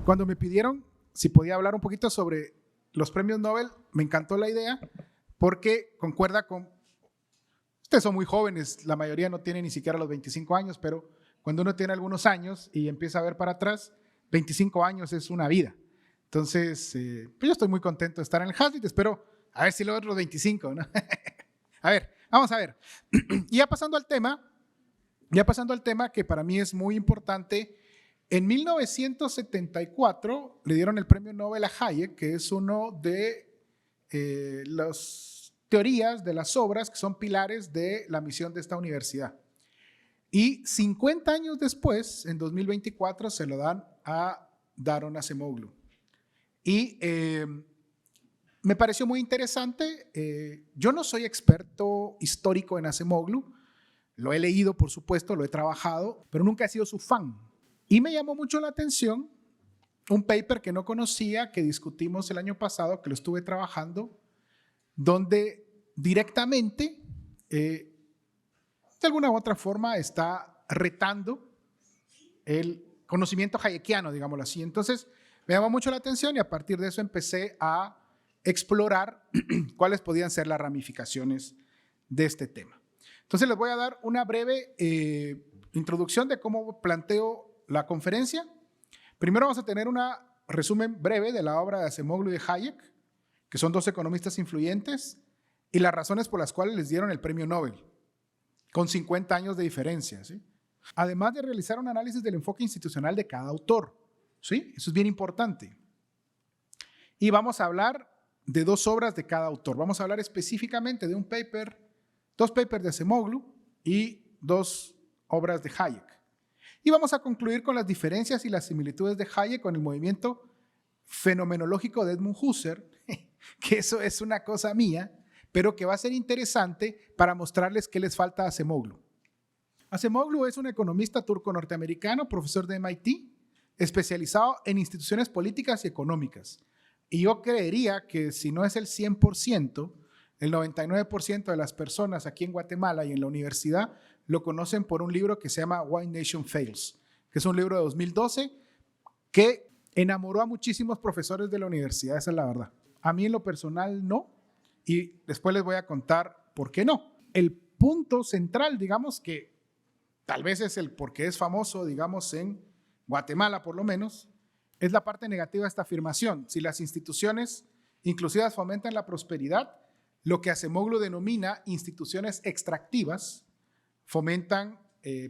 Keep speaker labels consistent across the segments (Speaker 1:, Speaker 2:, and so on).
Speaker 1: Cuando me pidieron si podía hablar un poquito sobre los premios Nobel, me encantó la idea porque concuerda con... Ustedes son muy jóvenes, la mayoría no tiene ni siquiera los 25 años, pero cuando uno tiene algunos años y empieza a ver para atrás, 25 años es una vida. Entonces, pues yo estoy muy contento de estar en el Hazlitt, espero a ver si logro los 25, ¿no? A ver, vamos a ver. Y ya pasando al tema que para mí es muy importante, en 1974 le dieron el premio Nobel a Hayek, que es uno de las teorías de las obras que son pilares de la misión de esta universidad. Y 50 años después, en 2024, se lo dan a Daron Acemoglu. Y me pareció muy interesante. Yo no soy experto histórico en Acemoglu, lo he leído, por supuesto, lo he trabajado, pero nunca he sido su fan. Y me llamó mucho la atención un paper que no conocía, que discutimos el año pasado, que lo estuve trabajando, donde directamente, de alguna u otra forma, está retando el conocimiento hayekiano, digámoslo así. Entonces, me llamó mucho la atención y a partir de eso empecé a explorar cuáles podían ser las ramificaciones de este tema. Entonces, les voy a dar una breve introducción de cómo planteo la conferencia. Primero vamos a tener un resumen breve de la obra de Acemoglu y de Hayek, que son dos economistas influyentes, y las razones por las cuales les dieron el premio Nobel, con 50 años de diferencia, ¿sí? Además de realizar un análisis del enfoque institucional de cada autor, ¿sí? Eso es bien importante. Y vamos a hablar de dos obras de cada autor. Vamos a hablar específicamente de un paper, dos papers de Acemoglu y dos obras de Hayek. Y vamos a concluir con las diferencias y las similitudes de Hayek con el movimiento fenomenológico de Edmund Husserl, que eso es una cosa mía, pero que va a ser interesante para mostrarles qué les falta a Acemoglu. Acemoglu es un economista turco-norteamericano, profesor de MIT, especializado en instituciones políticas y económicas. Y yo creería que si no es el 100%, el 99% de las personas aquí en Guatemala y en la universidad lo conocen por un libro que se llama Why Nation Fails, que es un libro de 2012 que enamoró a muchísimos profesores de la universidad, esa es la verdad. A mí en lo personal no, y después les voy a contar por qué no. El punto central, digamos, que tal vez es el por qué es famoso, digamos, en Guatemala por lo menos, es la parte negativa de esta afirmación. Si las instituciones inclusivas fomentan la prosperidad, lo que Acemoglu denomina instituciones extractivas fomentan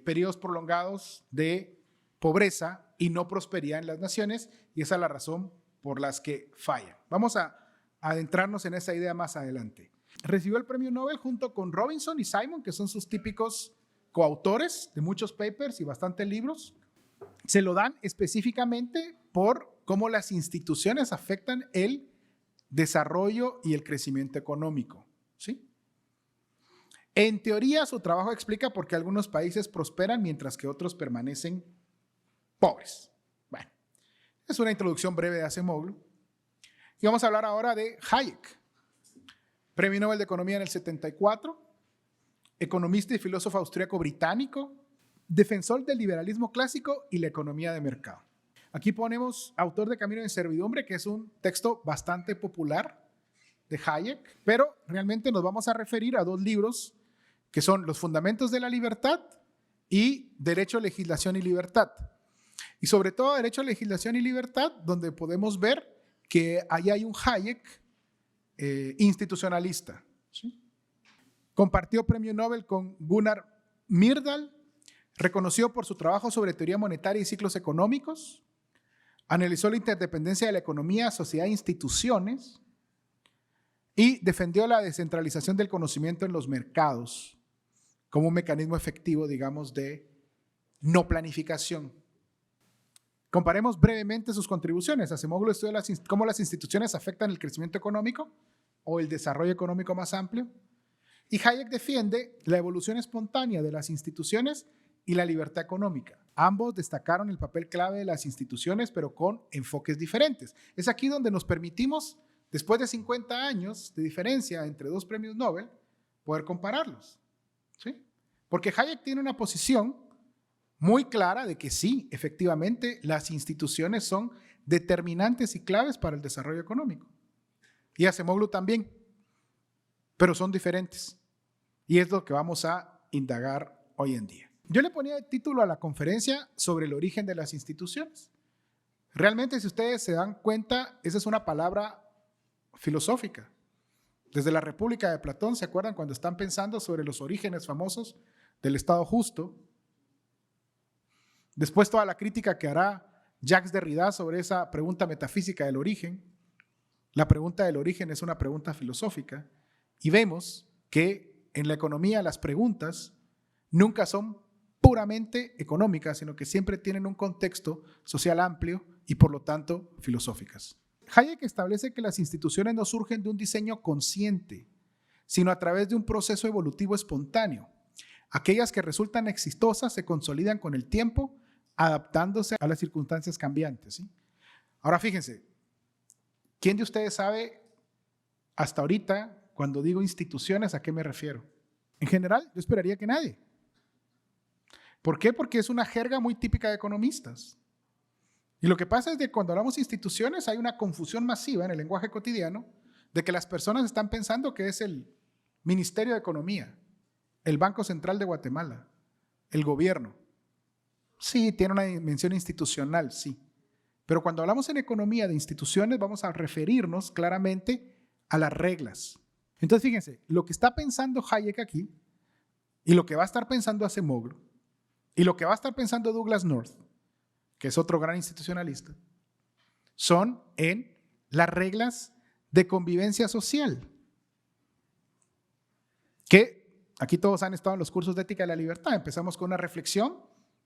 Speaker 1: periodos prolongados de pobreza y no prosperidad en las naciones, y esa es la razón por las que fallan. Vamos a adentrarnos en esa idea más adelante. Recibió el premio Nobel junto con Robinson y Simon, que son sus típicos coautores de muchos papers y bastantes libros. Se lo dan específicamente por cómo las instituciones afectan el desarrollo y el crecimiento económico, ¿sí? En teoría, su trabajo explica por qué algunos países prosperan mientras que otros permanecen pobres. Bueno, es una introducción breve de Acemoglu. Y vamos a hablar ahora de Hayek, premio Nobel de Economía en el 74, economista y filósofo austríaco británico, defensor del liberalismo clásico y la economía de mercado. Aquí ponemos autor de Camino de Servidumbre, que es un texto bastante popular de Hayek, pero realmente nos vamos a referir a dos libros que son Los Fundamentos de la Libertad y Derecho, Legislación y Libertad. Y sobre todo Derecho, Legislación y Libertad, donde podemos ver que ahí hay un Hayek institucionalista, ¿sí? Compartió premio Nobel con Gunnar Myrdal, reconocido por su trabajo sobre teoría monetaria y ciclos económicos. Analizó la interdependencia de la economía, sociedad e instituciones y defendió la descentralización del conocimiento en los mercados como un mecanismo efectivo, digamos, de no planificación. Comparemos brevemente sus contribuciones. Acemoglu estudia cómo las instituciones afectan el crecimiento económico o el desarrollo económico más amplio. Y Hayek defiende la evolución espontánea de las instituciones y la libertad económica. Ambos destacaron el papel clave de las instituciones, pero con enfoques diferentes. Es aquí donde nos permitimos, después de 50 años de diferencia entre dos premios Nobel, poder compararlos, ¿sí? Porque Hayek tiene una posición muy clara de que sí, efectivamente, las instituciones son determinantes y claves para el desarrollo económico. Y Acemoglu también, pero son diferentes. Y es lo que vamos a indagar hoy en día. Yo le ponía el título a la conferencia sobre el origen de las instituciones. Realmente, si ustedes se dan cuenta, esa es una palabra filosófica. Desde la República de Platón, ¿se acuerdan cuando están pensando sobre los orígenes famosos del Estado justo? Después toda la crítica que hará Jacques Derrida sobre esa pregunta metafísica del origen. La pregunta del origen es una pregunta filosófica y vemos que en la economía las preguntas nunca son puramente económicas, sino que siempre tienen un contexto social amplio y por lo tanto filosóficas. Hayek establece que las instituciones no surgen de un diseño consciente, sino a través de un proceso evolutivo espontáneo. Aquellas que resultan exitosas se consolidan con el tiempo, adaptándose a las circunstancias cambiantes, ¿sí? Ahora fíjense, ¿quién de ustedes sabe hasta ahorita, cuando digo instituciones, a qué me refiero? En general, yo esperaría que nadie. ¿Por qué? Porque es una jerga muy típica de economistas. Y lo que pasa es que cuando hablamos de instituciones hay una confusión masiva en el lenguaje cotidiano de que las personas están pensando que es el Ministerio de Economía, el Banco Central de Guatemala, el gobierno. Sí, tiene una dimensión institucional, sí. Pero cuando hablamos en economía de instituciones vamos a referirnos claramente a las reglas. Entonces fíjense, lo que está pensando Hayek aquí y lo que va a estar pensando Acemoglu y lo que va a estar pensando Douglass North, que es otro gran institucionalista, son en las reglas de convivencia social. Que aquí todos han estado en los cursos de ética de la libertad. Empezamos con una reflexión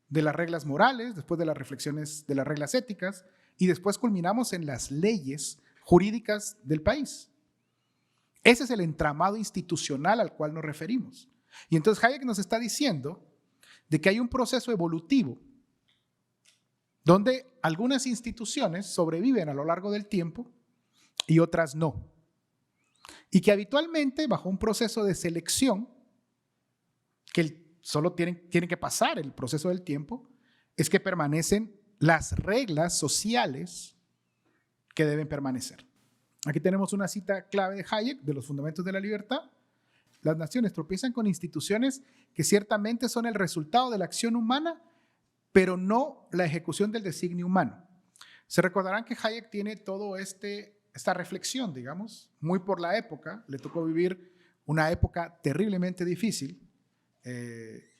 Speaker 1: de las reglas morales, después de las reflexiones de las reglas éticas, y después culminamos en las leyes jurídicas del país. Ese es el entramado institucional al cual nos referimos. Y entonces Hayek nos está diciendo de que hay un proceso evolutivo donde algunas instituciones sobreviven a lo largo del tiempo y otras no. Y que habitualmente, bajo un proceso de selección, que solo tienen que pasar el proceso del tiempo, es que permanecen las reglas sociales que deben permanecer. Aquí tenemos una cita clave de Hayek, de los Fundamentos de la Libertad. Las naciones tropiezan con instituciones que ciertamente son el resultado de la acción humana, pero no la ejecución del designio humano. Se recordarán que Hayek tiene todo esta reflexión, digamos, muy por la época. Le tocó vivir una época terriblemente difícil,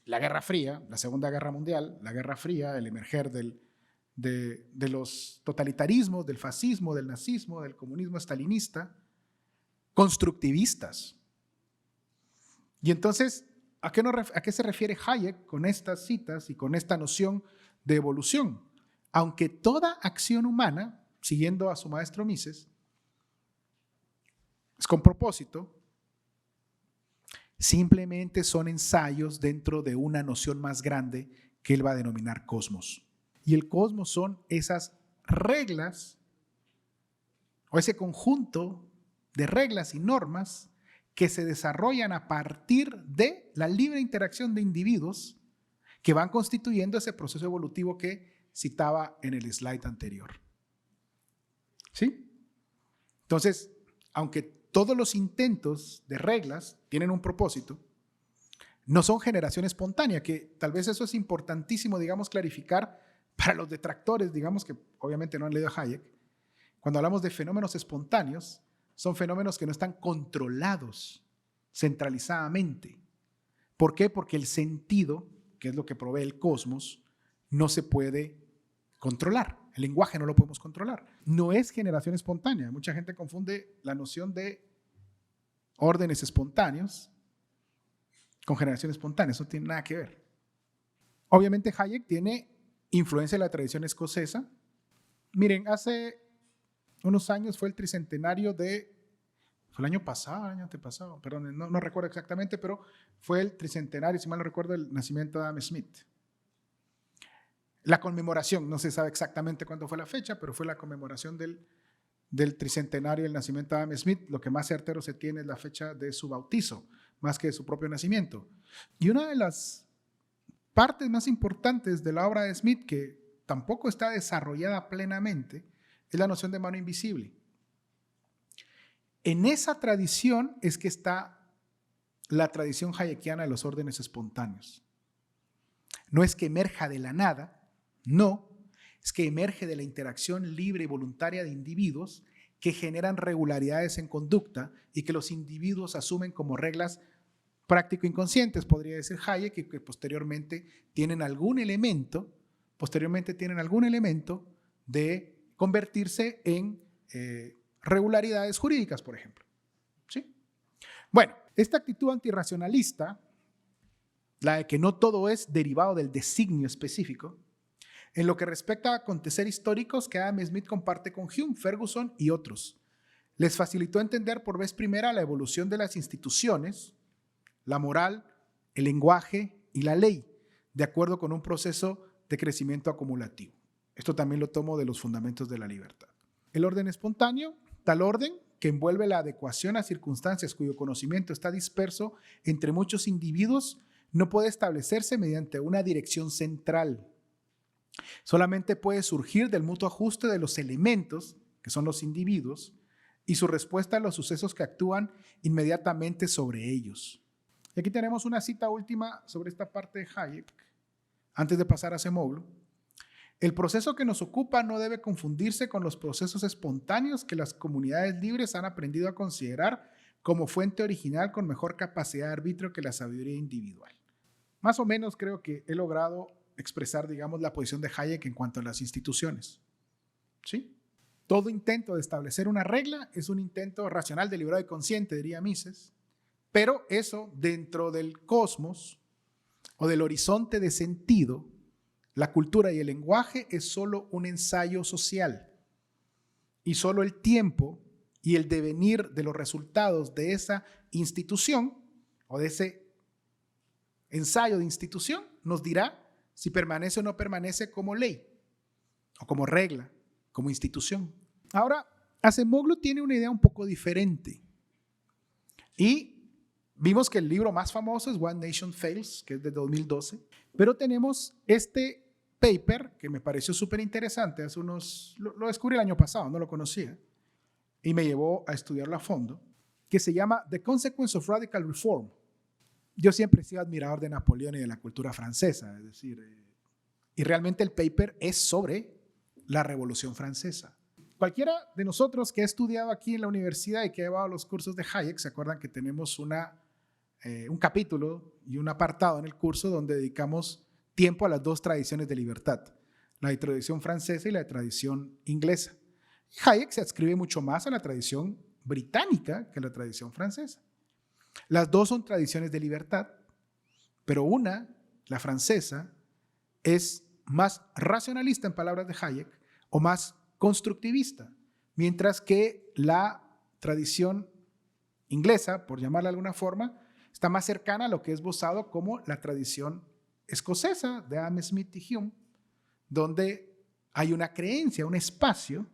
Speaker 1: la Guerra Fría, la Segunda Guerra Mundial, la Guerra Fría, el emerger de los totalitarismos, del fascismo, del nazismo, del comunismo estalinista, constructivistas. Y entonces, ¿a qué se refiere Hayek con estas citas y con esta noción de evolución? Aunque toda acción humana, siguiendo a su maestro Mises, es con propósito, simplemente son ensayos dentro de una noción más grande que él va a denominar cosmos. Y el cosmos son esas reglas o ese conjunto de reglas y normas que se desarrollan a partir de la libre interacción de individuos que van constituyendo ese proceso evolutivo que citaba en el slide anterior. ¿Sí? Entonces, aunque todos los intentos de reglas tienen un propósito, no son generación espontánea, que tal vez eso es importantísimo, digamos, clarificar para los detractores, digamos, que obviamente no han leído a Hayek. Cuando hablamos de fenómenos espontáneos, son fenómenos que no están controlados centralizadamente. ¿Por qué? Porque el sentido, que es lo que provee el cosmos, no se puede controlar. El lenguaje no lo podemos controlar. No es generación espontánea. Mucha gente confunde la noción de órdenes espontáneos con generación espontánea. Eso no tiene nada que ver. Obviamente Hayek tiene influencia de la tradición escocesa. Miren, hace unos años fue el tricentenario fue el año pasado, el año antepasado, perdón, no recuerdo exactamente, pero fue el tricentenario, si mal no recuerdo, del nacimiento de Adam Smith. La conmemoración, no se sabe exactamente cuándo fue la fecha, pero fue la conmemoración del tricentenario del nacimiento de Adam Smith. Lo que más certero se tiene es la fecha de su bautizo, más que de su propio nacimiento. Y una de las partes más importantes de la obra de Smith, que tampoco está desarrollada plenamente, es la noción de mano invisible. En esa tradición es que está la tradición hayekiana de los órdenes espontáneos. No es que emerja de la nada, no, es que emerge de la interacción libre y voluntaria de individuos que generan regularidades en conducta y que los individuos asumen como reglas práctico-inconscientes, podría decir Hayek, que posteriormente tienen algún elemento de convertirse en regularidades jurídicas, por ejemplo. ¿Sí? Bueno, esta actitud antirracionalista, la de que no todo es derivado del designio específico, en lo que respecta a acontecer históricos que Adam Smith comparte con Hume, Ferguson y otros, les facilitó entender por vez primera la evolución de las instituciones, la moral, el lenguaje y la ley, de acuerdo con un proceso de crecimiento acumulativo. Esto también lo tomo de los fundamentos de la libertad. El orden espontáneo, tal orden que envuelve la adecuación a circunstancias cuyo conocimiento está disperso entre muchos individuos, no puede establecerse mediante una dirección central. Solamente puede surgir del mutuo ajuste de los elementos, que son los individuos, y su respuesta a los sucesos que actúan inmediatamente sobre ellos. Y aquí tenemos una cita última sobre esta parte de Hayek, antes de pasar a Acemoglu. El proceso que nos ocupa no debe confundirse con los procesos espontáneos que las comunidades libres han aprendido a considerar como fuente original con mejor capacidad de arbitrio que la sabiduría individual. Más o menos creo que he logrado expresar, digamos, la posición de Hayek en cuanto a las instituciones. ¿Sí? Todo intento de establecer una regla es un intento racional, deliberado y consciente, diría Mises, pero eso dentro del cosmos o del horizonte de sentido, la cultura y el lenguaje es solo un ensayo social y solo el tiempo y el devenir de los resultados de esa institución o de ese ensayo de institución nos dirá si permanece o no permanece como ley o como regla, como institución. Ahora, Acemoglu tiene una idea un poco diferente y vimos que el libro más famoso es One Nation Fails, que es de 2012, pero tenemos este paper que me pareció súper interesante, lo descubrí el año pasado, no lo conocía, y me llevó a estudiarlo a fondo, que se llama The Consequence of Radical Reform. Yo siempre he sido admirador de Napoleón y de la cultura francesa, es decir, y realmente el paper es sobre la Revolución Francesa. Cualquiera de nosotros que ha estudiado aquí en la universidad y que ha llevado los cursos de Hayek, se acuerdan que tenemos un capítulo y un apartado en el curso donde dedicamos tiempo a las dos tradiciones de libertad, la tradición francesa y la tradición inglesa. Hayek se adscribe mucho más a la tradición británica que a la tradición francesa. Las dos son tradiciones de libertad, pero una, la francesa, es más racionalista en palabras de Hayek o más constructivista, mientras que la tradición inglesa, por llamarla de alguna forma, está más cercana a lo que es esbozado como la tradición escocesa de Adam Smith y Hume, donde hay una creencia, un espacio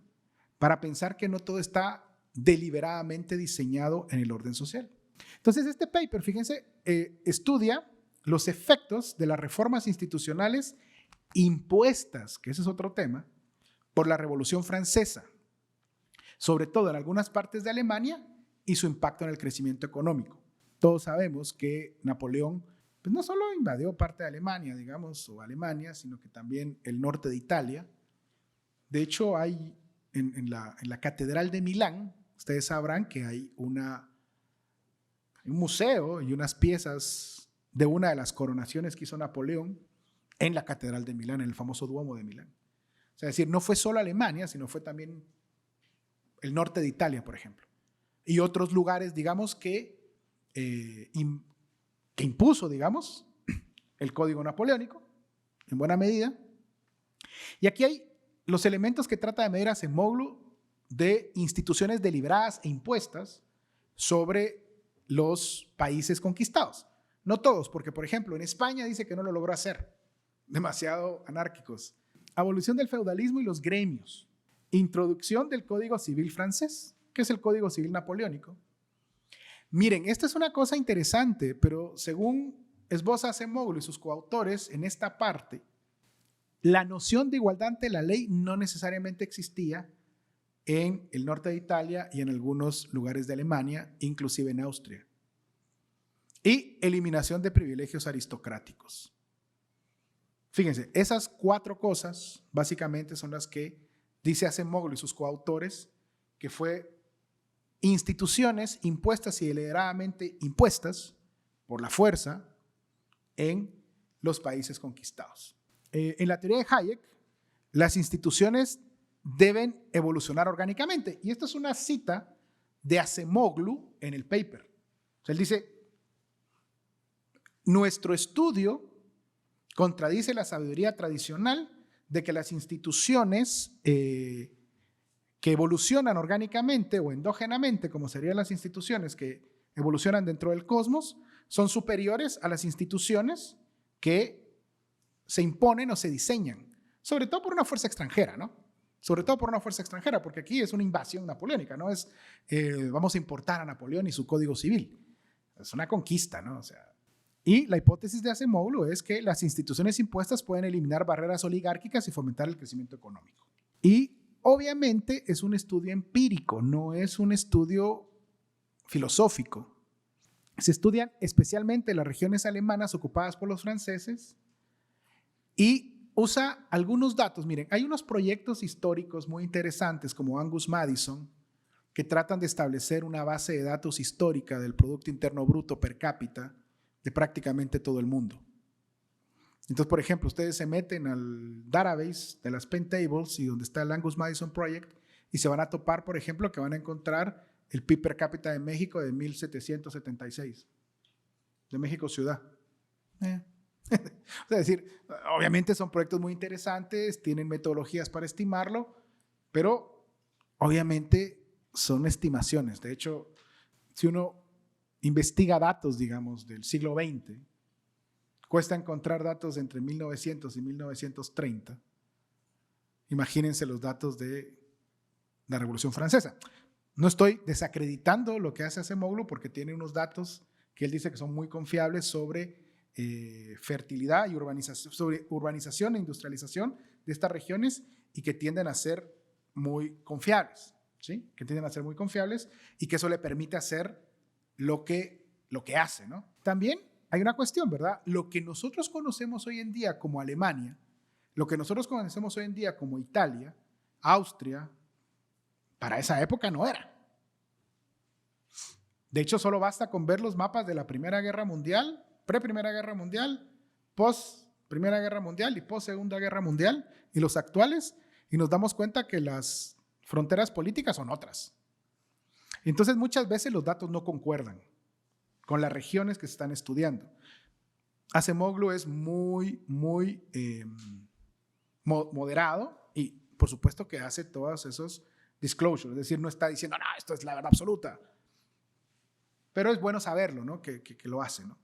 Speaker 1: para pensar que no todo está deliberadamente diseñado en el orden social. Entonces, este paper, fíjense, estudia los efectos de las reformas institucionales impuestas, que ese es otro tema, por la Revolución Francesa, sobre todo en algunas partes de Alemania y su impacto en el crecimiento económico. Todos sabemos que Napoleón pues no solo invadió parte de Alemania, digamos, o Alemania, sino que también el norte de Italia. De hecho, hay en la Catedral de Milán, ustedes sabrán que hay un museo y unas piezas de una de las coronaciones que hizo Napoleón en la Catedral de Milán, en el famoso Duomo de Milán. O sea, es decir, no fue solo Alemania, sino fue también el norte de Italia, por ejemplo. Y otros lugares, digamos, que impuso, digamos, el código napoleónico, en buena medida. Y aquí hay los elementos que trata de medir Acemoglu de instituciones deliberadas e impuestas sobre los países conquistados. No todos, porque por ejemplo en España dice que no lo logró hacer, demasiado anárquicos. Abolición del feudalismo y los gremios. Introducción del Código Civil francés, que es el Código Civil napoleónico. Miren, esta es una cosa interesante, pero según esboza Acemoglu y sus coautores en esta parte, la noción de igualdad ante la ley no necesariamente existía en el norte de Italia y en algunos lugares de Alemania, inclusive en Austria. Y eliminación de privilegios aristocráticos. Fíjense, esas 4 cosas básicamente son las que dice Acemoglu y sus coautores, que fue instituciones impuestas y deliberadamente impuestas por la fuerza en los países conquistados. En la teoría de Hayek, las instituciones deben evolucionar orgánicamente. Y esta es una cita de Acemoglu en el paper. O sea, él dice, nuestro estudio contradice la sabiduría tradicional de que las instituciones que evolucionan orgánicamente o endógenamente, como serían las instituciones que evolucionan dentro del cosmos, son superiores a las instituciones que se imponen o se diseñan, sobre todo por una fuerza extranjera, ¿no? Sobre todo por una fuerza extranjera, porque aquí es una invasión napoleónica, no es vamos a importar a Napoleón y su código civil. Es una conquista, ¿no? O sea, y la hipótesis de Acemoglu es que las instituciones impuestas pueden eliminar barreras oligárquicas y fomentar el crecimiento económico. Y obviamente es un estudio empírico, no es un estudio filosófico. Se estudian especialmente las regiones alemanas ocupadas por los franceses y usa algunos datos. Miren, hay unos proyectos históricos muy interesantes como Angus Madison que tratan de establecer una base de datos histórica del Producto Interno Bruto per cápita de prácticamente todo el mundo. Entonces, por ejemplo, ustedes se meten al database de las Pentables y donde está el Angus Madison Project y se van a topar, por ejemplo, que van a encontrar el PIB per cápita de México de 1776, de México ciudad. Es decir, obviamente son proyectos muy interesantes, tienen metodologías para estimarlo, pero obviamente son estimaciones. De hecho, si uno investiga datos, digamos, del siglo XX, cuesta encontrar datos entre 1900 y 1930. Imagínense los datos de la Revolución Francesa. No estoy desacreditando lo que hace Acemoglu porque tiene unos datos que él dice que son muy confiables sobre fertilidad y urbanización, sobre urbanización e industrialización de estas regiones y que tienden a ser muy confiables, ¿sí? Que tienden a ser muy confiables y que eso le permite hacer lo que hace, ¿no? También hay una cuestión, ¿verdad? Lo que nosotros conocemos hoy en día como Alemania, lo que nosotros conocemos hoy en día como Italia, Austria, para esa época no era. De hecho, solo basta con ver los mapas de la Primera Guerra Mundial, pre-Primera Guerra Mundial, post-Primera Guerra Mundial y post-Segunda Guerra Mundial y los actuales, y nos damos cuenta que las fronteras políticas son otras. Entonces, muchas veces los datos no concuerdan con las regiones que se están estudiando. Acemoglu es muy moderado y, por supuesto, que hace todos esos disclosures, es decir, no está diciendo, no, esto es la verdad absoluta. Pero es bueno saberlo, ¿no? Que lo hace, ¿no?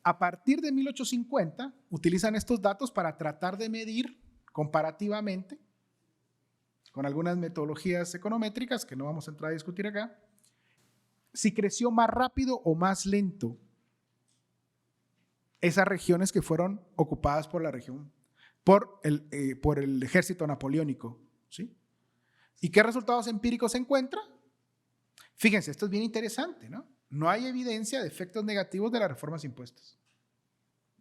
Speaker 1: A partir de 1850, utilizan estos datos para tratar de medir comparativamente, con algunas metodologías econométricas que no vamos a entrar a discutir acá, si creció más rápido o más lento esas regiones que fueron ocupadas por la región, por el ejército napoleónico, ¿sí? ¿Y qué resultados empíricos se encuentra? Fíjense, esto es bien interesante, ¿no? No hay evidencia de efectos negativos de las reformas impuestas.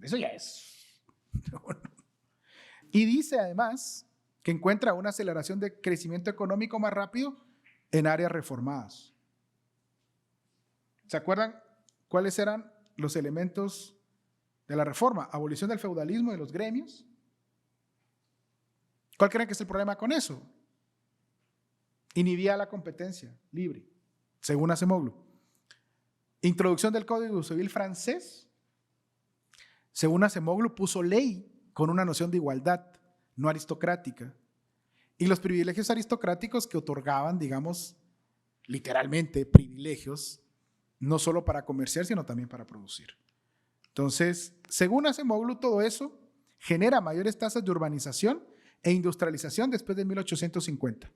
Speaker 1: Eso ya es. Y dice además que encuentra una aceleración de crecimiento económico más rápido en áreas reformadas. ¿Se acuerdan cuáles eran los elementos de la reforma? Abolición del feudalismo y de los gremios. ¿Cuál creen que es el problema con eso? Inhibía la competencia libre, según Acemoglu. Introducción del Código Civil francés. Según Acemoglu, puso ley con una noción de igualdad no aristocrática. Y los privilegios aristocráticos que otorgaban, digamos, literalmente privilegios, no solo para comerciar, sino también para producir. Entonces, según Acemoglu, todo eso genera mayores tasas de urbanización e industrialización después de 1850.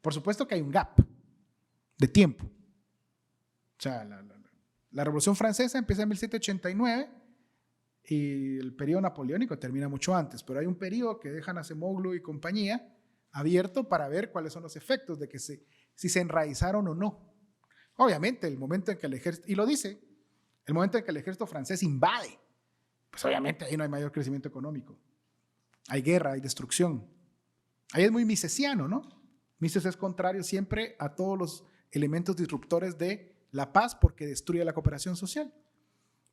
Speaker 1: Por supuesto que hay un gap de tiempo. O sea, la Revolución Francesa empieza en 1789 y el periodo napoleónico termina mucho antes, pero hay un periodo que dejan Acemoglu y compañía abierto para ver cuáles son los efectos de que si se enraizaron o no. Obviamente, el momento en que el ejército, y lo dice, el momento en que el ejército francés invade, pues obviamente ahí no hay mayor crecimiento económico. Hay guerra, hay destrucción. Ahí es muy misesiano, ¿no? Mises es contrario siempre a todos los elementos disruptores de la paz porque destruye la cooperación social.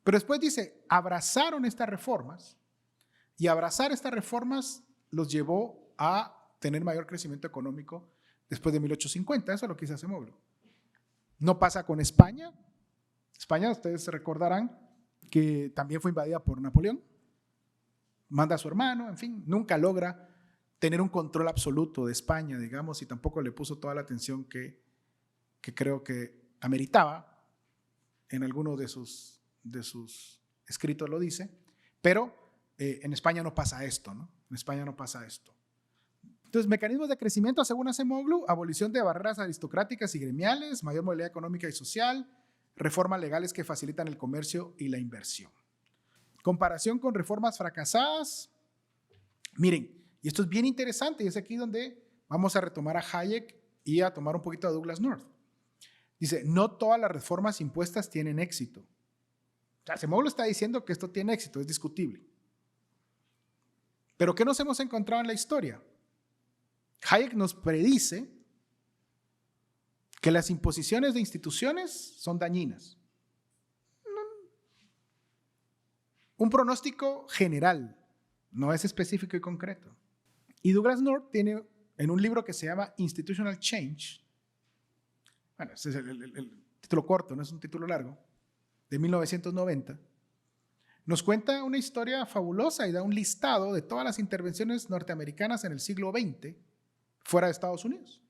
Speaker 1: Pero después dice, abrazaron estas reformas y abrazar estas reformas los llevó a tener mayor crecimiento económico después de 1850. Eso es lo que dice Acemoglu. No pasa con España. España, ustedes se recordarán que también fue invadida por Napoleón. Manda a su hermano, en fin, nunca logra tener un control absoluto de España, digamos, y tampoco le puso toda la atención que creo que ameritaba. En alguno de sus escritos lo dice, pero en España no pasa esto, ¿no? En España no pasa esto. Entonces, mecanismos de crecimiento, según Acemoglu, abolición de barreras aristocráticas y gremiales, mayor movilidad económica y social, reformas legales que facilitan el comercio y la inversión. Comparación con reformas fracasadas. Miren, y esto es bien interesante y es aquí donde vamos a retomar a Hayek y a tomar un poquito a Douglass North. Dice, no todas las reformas impuestas tienen éxito. O sea, Acemoglu está diciendo que esto tiene éxito, es discutible. Pero ¿qué nos hemos encontrado en la historia? Hayek nos predice que las imposiciones de instituciones son dañinas. Un pronóstico general, no es específico y concreto. Y Douglass North tiene en un libro que se llama Institutional Change, bueno, ese es el título corto, no es un título largo, de 1990, nos cuenta una historia fabulosa y da un listado de todas las intervenciones norteamericanas en el siglo XX fuera de Estados Unidos.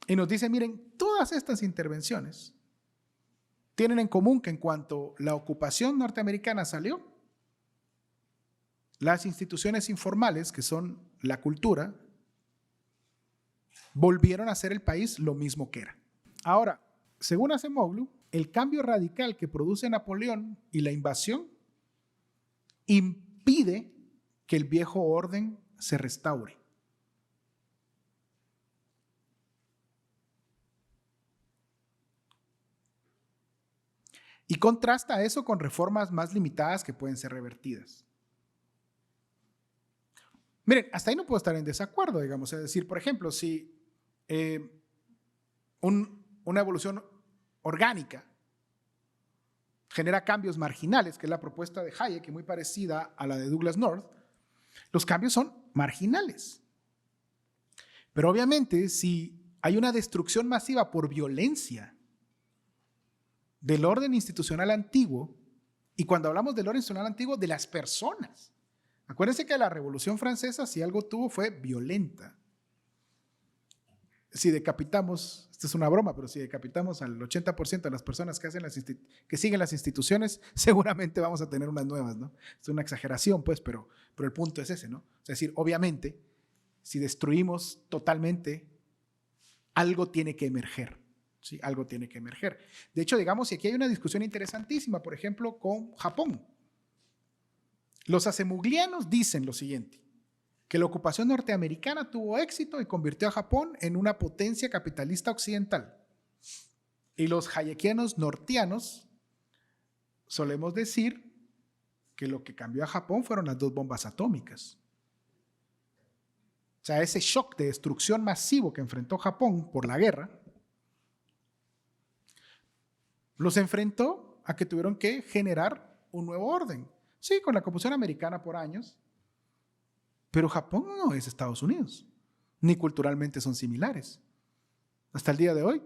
Speaker 1: Y nos dice, miren, todas estas intervenciones tienen en común que en cuanto la ocupación norteamericana salió, las instituciones informales, que son la cultura, volvieron a ser el país lo mismo que era. Ahora, según Acemoglu, el cambio radical que produce Napoleón y la invasión impide que el viejo orden se restaure. Y contrasta eso con reformas más limitadas que pueden ser revertidas. Miren, hasta ahí no puedo estar en desacuerdo, digamos. Es decir, por ejemplo, si una evolución orgánica genera cambios marginales, que es la propuesta de Hayek, que es muy parecida a la de Douglass North, los cambios son marginales. Pero obviamente, si hay una destrucción masiva por violencia del orden institucional antiguo, y cuando hablamos del orden institucional antiguo, de las personas. Acuérdense que la Revolución Francesa, si algo tuvo, fue violenta. Si decapitamos, esto es una broma, pero si decapitamos al 80% de las personas que siguen las instituciones, seguramente vamos a tener unas nuevas, ¿no? Es una exageración, pues, pero el punto es ese, ¿no? Es decir, obviamente, si destruimos totalmente, algo tiene que emerger. ¿Sí? Algo tiene que emerger. De hecho, digamos, y aquí hay una discusión interesantísima, por ejemplo, con Japón. Los acemoglianos dicen lo siguiente, que la ocupación norteamericana tuvo éxito y convirtió a Japón en una potencia capitalista occidental. Y los hayekianos nortianos solemos decir que lo que cambió a Japón fueron las 2 bombas atómicas. O sea, ese shock de destrucción masivo que enfrentó Japón por la guerra, los enfrentó a que tuvieron que generar un nuevo orden. Sí, con la ocupación americana por años, pero Japón no es Estados Unidos, ni culturalmente son similares. Hasta el día de hoy,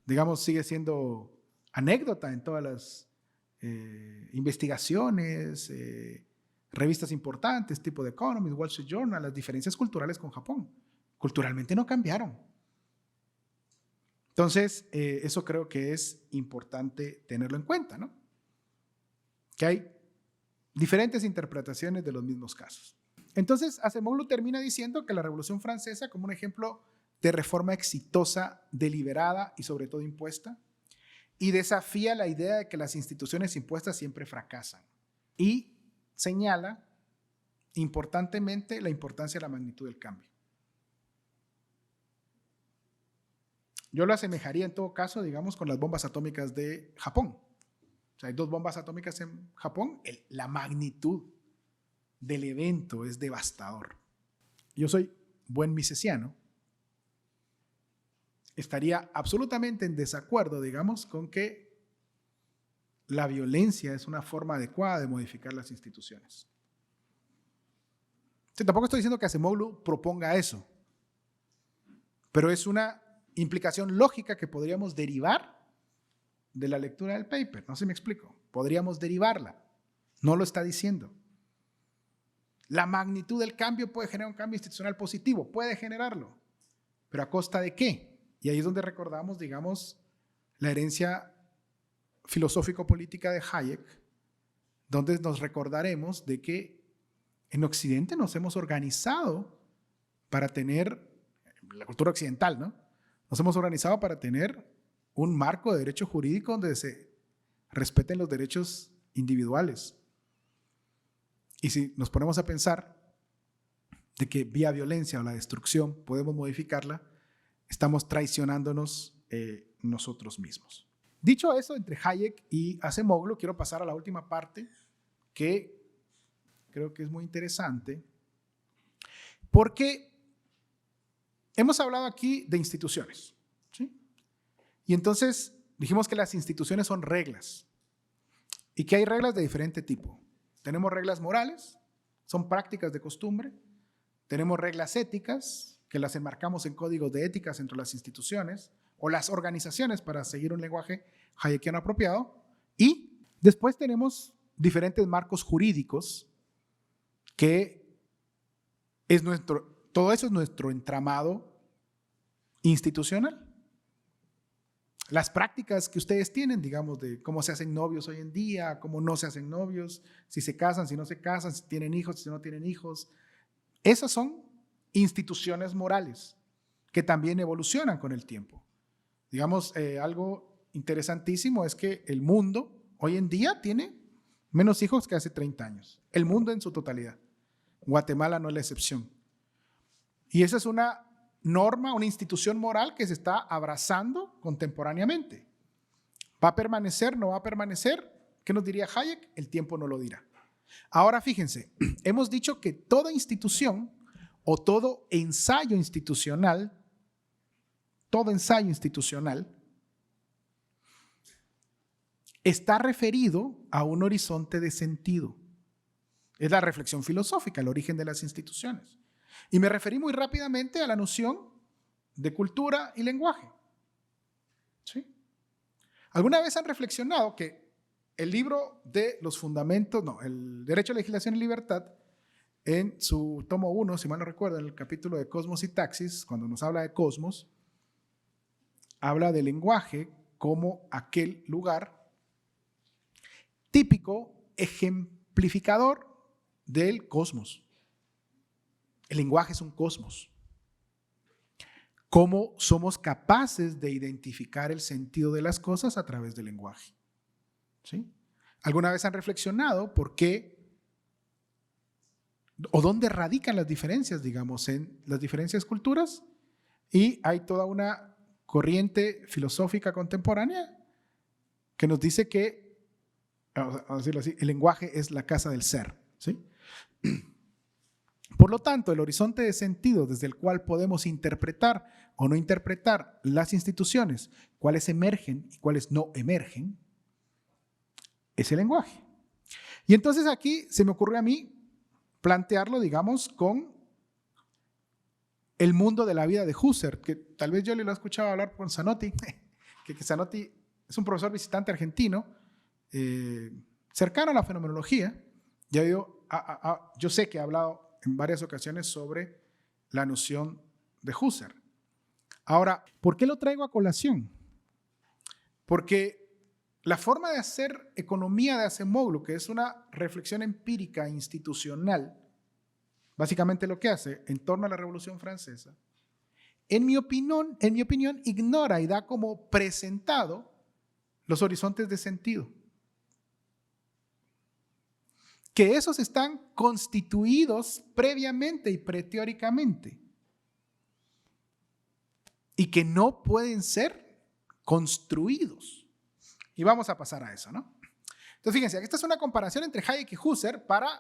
Speaker 1: digamos, sigue siendo anécdota en todas las investigaciones, revistas importantes, tipo The Economist, Wall Street Journal, las diferencias culturales con Japón. Culturalmente no cambiaron. Entonces, eso creo que es importante tenerlo en cuenta, ¿no? Que hay diferentes interpretaciones de los mismos casos. Entonces, Acemoglu termina diciendo que la Revolución Francesa, como un ejemplo de reforma exitosa, deliberada y sobre todo impuesta, y desafía la idea de que las instituciones impuestas siempre fracasan. Y señala importantemente la importancia de la magnitud del cambio. Yo lo asemejaría en todo caso, digamos, con las bombas atómicas de Japón. O sea, hay 2 bombas atómicas en Japón. La magnitud del evento es devastador. Yo soy buen misesiano. Estaría absolutamente en desacuerdo, digamos, con que la violencia es una forma adecuada de modificar las instituciones. Sí, tampoco estoy diciendo que Acemoglu proponga eso, pero es una implicación lógica que podríamos derivar de la lectura del paper. No sé si me explico. Podríamos derivarla. No lo está diciendo. La magnitud del cambio puede generar un cambio institucional positivo. Puede generarlo. ¿Pero a costa de qué? Y ahí es donde recordamos, digamos, la herencia filosófico-política de Hayek, donde nos recordaremos de que en Occidente nos hemos organizado para tener, la cultura occidental, ¿no? Nos hemos organizado para tener un marco de derecho jurídico donde se respeten los derechos individuales. Y si nos ponemos a pensar de que vía violencia o la destrucción podemos modificarla, estamos traicionándonos nosotros mismos. Dicho eso, entre Hayek y Acemoglu, quiero pasar a la última parte que creo que es muy interesante, porque hemos hablado aquí de instituciones, ¿sí? Y entonces dijimos que las instituciones son reglas y que hay reglas de diferente tipo. Tenemos reglas morales, son prácticas de costumbre. Tenemos reglas éticas, que las enmarcamos en códigos de éticas entre las instituciones o las organizaciones para seguir un lenguaje hayekiano apropiado. Y después tenemos diferentes marcos jurídicos que todo eso es nuestro entramado institucional. Las prácticas que ustedes tienen, digamos, de cómo se hacen novios hoy en día, cómo no se hacen novios, si se casan, si no se casan, si tienen hijos, si no tienen hijos. Esas son instituciones morales que también evolucionan con el tiempo. Digamos, algo interesantísimo es que el mundo hoy en día tiene menos hijos que hace 30 años. El mundo en su totalidad. Guatemala no es la excepción. Y esa es una norma, una institución moral que se está abrazando contemporáneamente. ¿Va a permanecer? ¿No va a permanecer? ¿Qué nos diría Hayek? El tiempo no lo dirá. Ahora fíjense, hemos dicho que toda institución o todo ensayo institucional está referido a un horizonte de sentido. Es la reflexión filosófica, el origen de las instituciones. Y me referí muy rápidamente a la noción de cultura y lenguaje. ¿Sí? ¿Alguna vez han reflexionado que el libro de los fundamentos, el Derecho a Legislación y Libertad, en su tomo 1, si mal no recuerdo, en el capítulo de Cosmos y Taxis, cuando nos habla de cosmos, habla del lenguaje como aquel lugar típico, ejemplificador del cosmos? El lenguaje es un cosmos. ¿Cómo somos capaces de identificar el sentido de las cosas a través del lenguaje? ¿Sí? ¿Alguna vez han reflexionado por qué o dónde radican las diferencias, digamos, en las diferentes culturas? Y hay toda una corriente filosófica contemporánea que nos dice que, vamos a decirlo así, el lenguaje es la casa del ser, ¿sí? Por lo tanto, el horizonte de sentido desde el cual podemos interpretar o no interpretar las instituciones, cuáles emergen y cuáles no emergen, es el lenguaje. Y entonces aquí se me ocurre a mí plantearlo, digamos, con el mundo de la vida de Husserl, que tal vez yo le lo he escuchado hablar con Zanotti, que Zanotti es un profesor visitante argentino, cercano a la fenomenología. Yo sé que ha hablado en varias ocasiones sobre la noción de Husserl. Ahora, ¿por qué lo traigo a colación? Porque la forma de hacer economía de Acemoglu, que es una reflexión empírica institucional, básicamente lo que hace en torno a la Revolución Francesa, en mi opinión, ignora y da como presentado los horizontes de sentido. que esos están constituidos previamente y preteóricamente y que no pueden ser construidos. Y vamos a pasar a eso, ¿no? Entonces, fíjense, esta es una comparación entre Hayek y Husserl para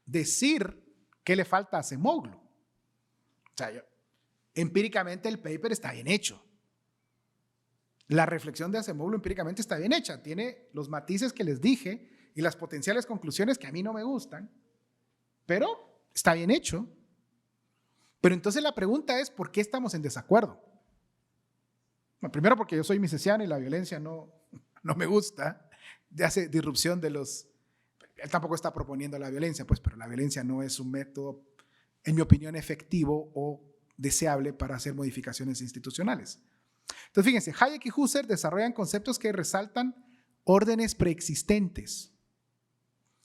Speaker 1: decir qué le falta a Acemoglu. O sea, empíricamente el paper está bien hecho. La reflexión de Acemoglu empíricamente está bien hecha. Tiene los matices que les dije y las potenciales conclusiones que a mí no me gustan, pero está bien hecho. Pero entonces la pregunta es, ¿por qué estamos en desacuerdo? Bueno, primero porque yo soy misesiano y la violencia no me gusta. Hace disrupción de los... Él tampoco está proponiendo la violencia, pues, pero la violencia no es un método, en mi opinión, efectivo o deseable para hacer modificaciones institucionales. Entonces, fíjense, Hayek y Husserl desarrollan conceptos que resaltan órdenes preexistentes.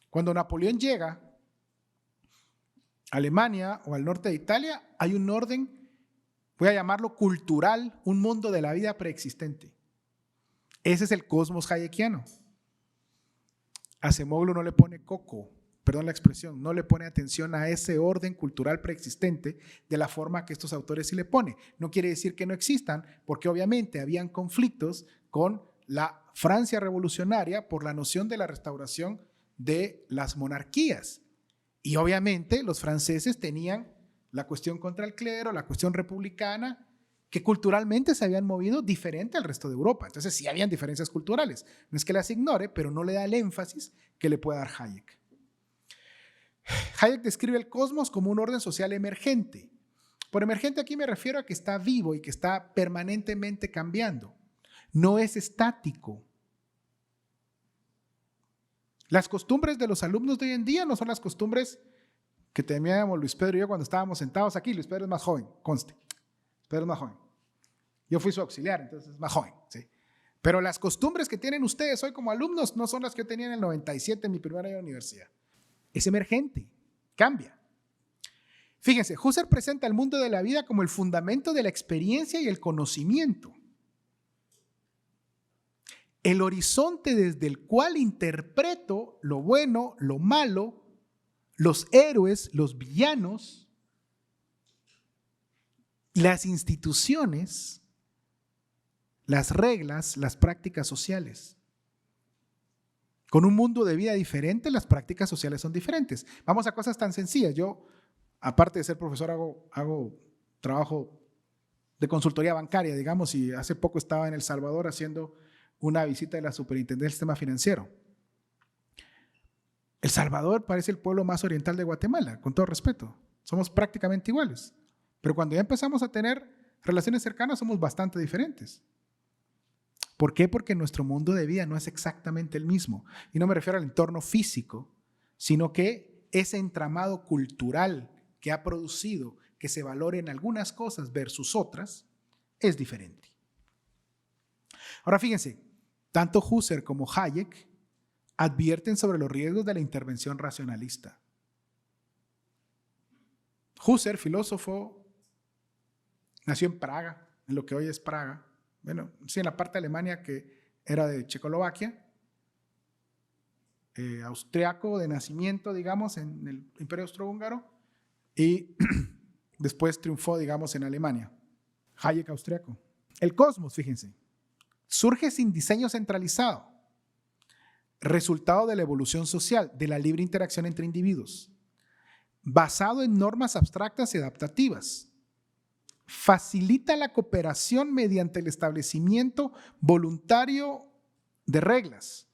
Speaker 1: Cuando Napoleón llega a Alemania o al norte de Italia, hay un orden, voy a llamarlo cultural, un mundo de la vida preexistente. Ese es el cosmos hayekiano. Acemoglu no le pone coco, perdón la expresión, no le pone atención a ese orden cultural preexistente de la forma que estos autores sí le ponen. No quiere decir que no existan, porque obviamente habían conflictos con la Francia revolucionaria por la noción de la restauración de las monarquías. Y obviamente los franceses tenían la cuestión contra el clero, la cuestión republicana, que culturalmente se habían movido diferente al resto de Europa. Entonces sí habían diferencias culturales. No es que las ignore, pero no le da el énfasis que le puede dar Hayek. Hayek describe el cosmos como un orden social emergente. Por emergente aquí me refiero a que está vivo y que está permanentemente cambiando. No es estático. Las costumbres de los alumnos de hoy en día no son las costumbres que teníamos Luis Pedro y yo cuando estábamos sentados aquí. Luis Pedro es más joven, conste. Pedro es más joven. Yo fui su auxiliar, entonces es más joven, ¿sí? Pero las costumbres que tienen ustedes hoy como alumnos no son las que yo tenía en el 97 en mi primer año de universidad. Es emergente, cambia. Fíjense, Husserl presenta el mundo de la vida como el fundamento de la experiencia y el conocimiento. El horizonte desde el cual interpreto lo bueno, lo malo, los héroes, los villanos, las instituciones, las reglas, las prácticas sociales. Con un mundo de vida diferente, las prácticas sociales son diferentes. Vamos a cosas tan sencillas. Yo, aparte de ser profesor, hago trabajo de consultoría bancaria, digamos, y hace poco estaba en El Salvador haciendo una visita de la Superintendencia del Sistema Financiero. El Salvador parece el pueblo más oriental de Guatemala, con todo respeto. Somos prácticamente iguales. Pero cuando ya empezamos a tener relaciones cercanas, somos bastante diferentes. ¿Por qué? Porque nuestro mundo de vida no es exactamente el mismo. Y no me refiero al entorno físico, sino que ese entramado cultural que ha producido que se valoren algunas cosas versus otras es diferente. Ahora fíjense, tanto Husserl como Hayek advierten sobre los riesgos de la intervención racionalista. Husserl, filósofo, nació en Praga, en lo que hoy es Praga. Bueno, sí, en la parte de Alemania que era de Checoslovaquia, austriaco de nacimiento, digamos, en el Imperio Austrohúngaro, y después triunfó, digamos, en Alemania. Hayek, austriaco. El cosmos, fíjense, surge sin diseño centralizado, resultado de la evolución social, de la libre interacción entre individuos, basado en normas abstractas y adaptativas. Facilita la cooperación mediante el establecimiento voluntario de reglas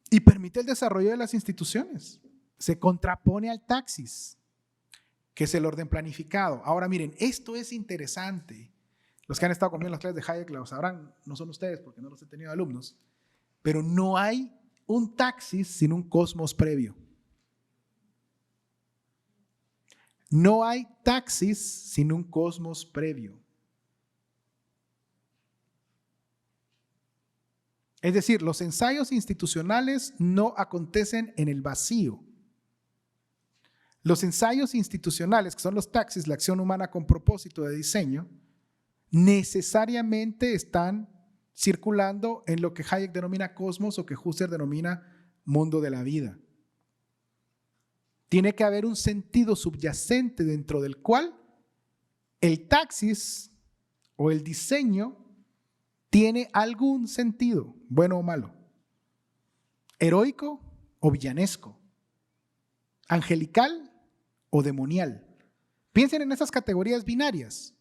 Speaker 1: y permite el desarrollo de las instituciones. Se contrapone al taxis, que es el orden planificado. Ahora miren, esto es interesante. Los que han estado conmigo en las clases de Hayek lo sabrán, no son ustedes porque no los he tenido alumnos, pero no hay un taxis sin un cosmos previo. No hay taxis sin un cosmos previo. Es decir, los ensayos institucionales no acontecen en el vacío. Los ensayos institucionales, que son los taxis, la acción humana con propósito de diseño, necesariamente están circulando en lo que Hayek denomina cosmos o que Husserl denomina mundo de la vida. tiene que haber un sentido subyacente dentro del cual el taxis o el diseño tiene algún sentido, bueno o malo, heroico o villanesco, angelical o demonial. Piensen en esas categorías binarias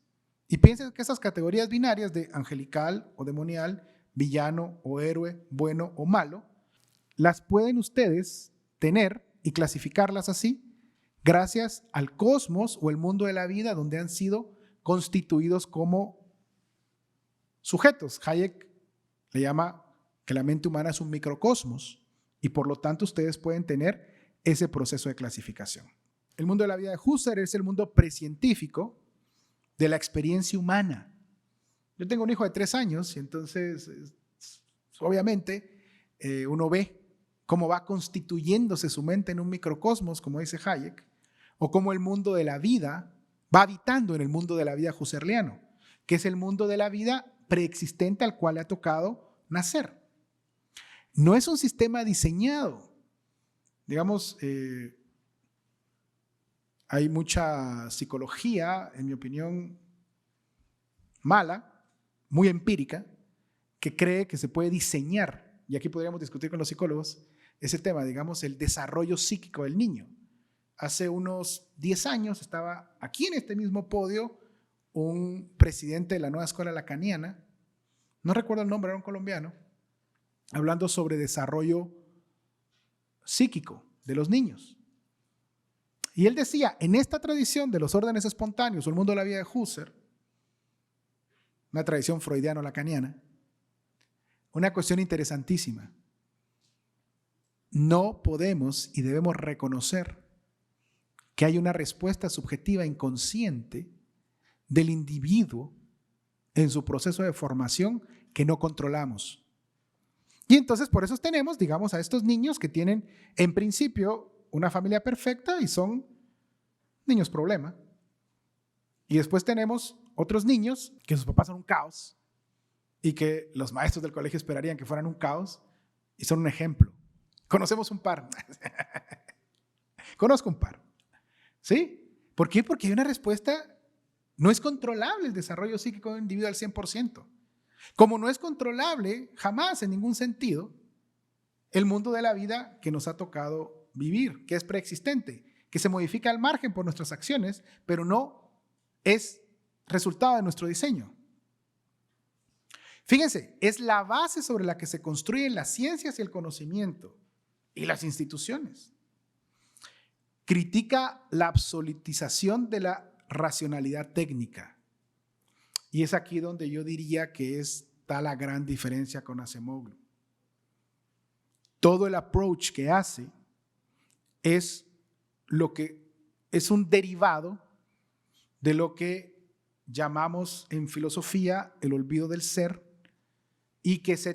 Speaker 1: y piensen que esas categorías binarias de angelical o demonial, villano o héroe, bueno o malo, las pueden ustedes tener y clasificarlas así gracias al cosmos o el mundo de la vida donde han sido constituidos como sujetos. Hayek le llama que la mente humana es un microcosmos y por lo tanto ustedes pueden tener ese proceso de clasificación. El mundo de la vida de Husserl es el mundo precientífico de la experiencia humana. Yo tengo un hijo de 3 años y entonces obviamente uno ve cómo va constituyéndose su mente en un microcosmos, como dice Hayek, o cómo el mundo de la vida va habitando en el mundo de la vida husserliano, que es el mundo de la vida preexistente al cual le ha tocado nacer. No es un sistema diseñado. Digamos, hay mucha psicología, en mi opinión, mala, muy empírica, que cree que se puede diseñar, y aquí podríamos discutir con los psicólogos, ese tema, digamos, el desarrollo psíquico del niño. Hace unos 10 años estaba aquí en este mismo podio un presidente de la nueva escuela lacaniana, no recuerdo el nombre, era un colombiano, hablando sobre desarrollo psíquico de los niños. Y él decía, en esta tradición de los órdenes espontáneos o el mundo de la vida de Husserl, una tradición freudiano-lacaniana, una cuestión interesantísima. No podemos y debemos reconocer que hay una respuesta subjetiva inconsciente del individuo en su proceso de formación que no controlamos. Y entonces por eso tenemos, digamos, a estos niños que tienen en principio una familia perfecta y son niños problema. Y después tenemos otros niños que sus papás son un caos y que los maestros del colegio esperarían que fueran un caos y son un ejemplo. Conocemos un par. Conozco un par. ¿Sí? ¿Por qué? Porque hay una respuesta. No es controlable el desarrollo psíquico de un individuo al 100%. Como no es controlable jamás en ningún sentido el mundo de la vida que nos ha tocado vivir, que es preexistente, que se modifica al margen por nuestras acciones, pero no es resultado de nuestro diseño. Fíjense, es la base sobre la que se construyen las ciencias y el conocimiento y las instituciones. Critica la absolutización de la racionalidad técnica. Y es aquí donde yo diría que está la gran diferencia con Acemoglu. Todo el approach que hace es un derivado de lo que llamamos en filosofía el olvido del ser y que se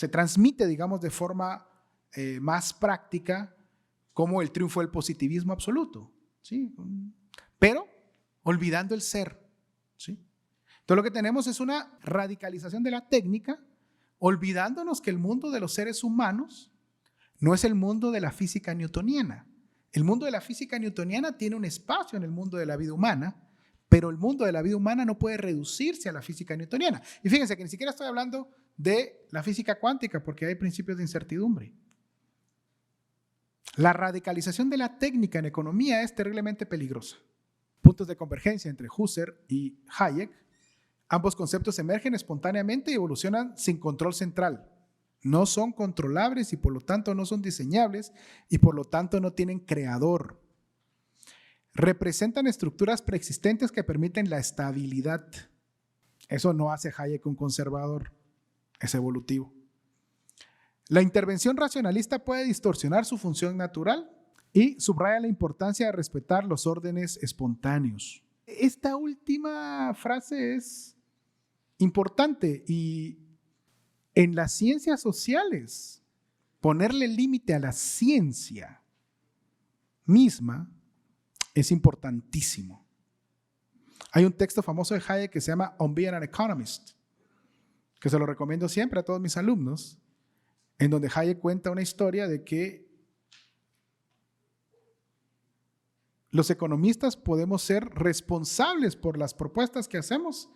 Speaker 1: transmite, digamos, de forma más práctica como el triunfo del positivismo absoluto, ¿sí? Pero olvidando el ser, ¿sí? Entonces lo que tenemos es una radicalización de la técnica, olvidándonos que el mundo de los seres humanos no es el mundo de la física newtoniana. El mundo de la física newtoniana tiene un espacio en el mundo de la vida humana, pero el mundo de la vida humana no puede reducirse a la física newtoniana. Y fíjense que ni siquiera estoy hablando de la física cuántica porque hay principios de incertidumbre. La radicalización de la técnica en economía es terriblemente peligrosa. Puntos de convergencia entre Husserl y Hayek. Ambos conceptos emergen espontáneamente y evolucionan sin control central. No son controlables y por lo tanto no son diseñables y por lo tanto no tienen creador. Representan estructuras preexistentes que permiten la estabilidad. Eso no hace Hayek un conservador, es evolutivo. La intervención racionalista puede distorsionar su función natural y subraya la importancia de respetar los órdenes espontáneos. Esta última frase es importante y en las ciencias sociales, ponerle límite a la ciencia misma es importantísimo. Hay un texto famoso de Hayek que se llama On Being an Economist, que se lo recomiendo siempre a todos mis alumnos, en donde Hayek cuenta una historia de que los economistas podemos ser responsables por las propuestas que hacemos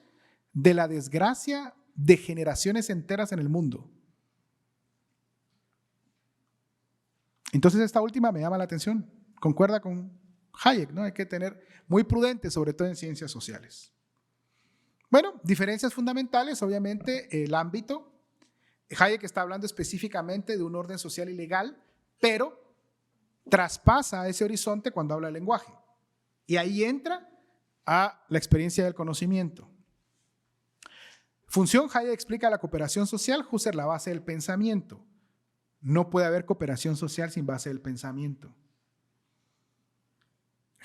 Speaker 1: de la desgracia de generaciones enteras en el mundo. Entonces esta última me llama la atención. Concuerda con Hayek, ¿no? Hay que tener muy prudente, sobre todo en ciencias sociales. Bueno, diferencias fundamentales, obviamente, el ámbito. Hayek está hablando específicamente de un orden social y legal, pero traspasa ese horizonte cuando habla del lenguaje. Y ahí entra a la experiencia del conocimiento. Función, Hayek explica la cooperación social, Husserl la base del pensamiento. No puede haber cooperación social sin base del pensamiento.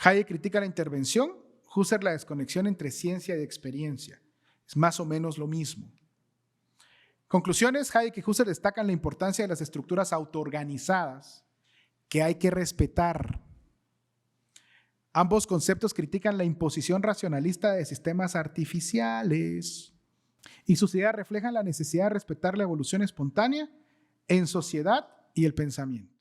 Speaker 1: Hayek critica la intervención, Husserl la desconexión entre ciencia y experiencia. Es más o menos lo mismo. Conclusiones, Hayek y Husserl destacan la importancia de las estructuras autoorganizadas que hay que respetar. Ambos conceptos critican la imposición racionalista de sistemas artificiales y sus ideas reflejan la necesidad de respetar la evolución espontánea en sociedad y el pensamiento.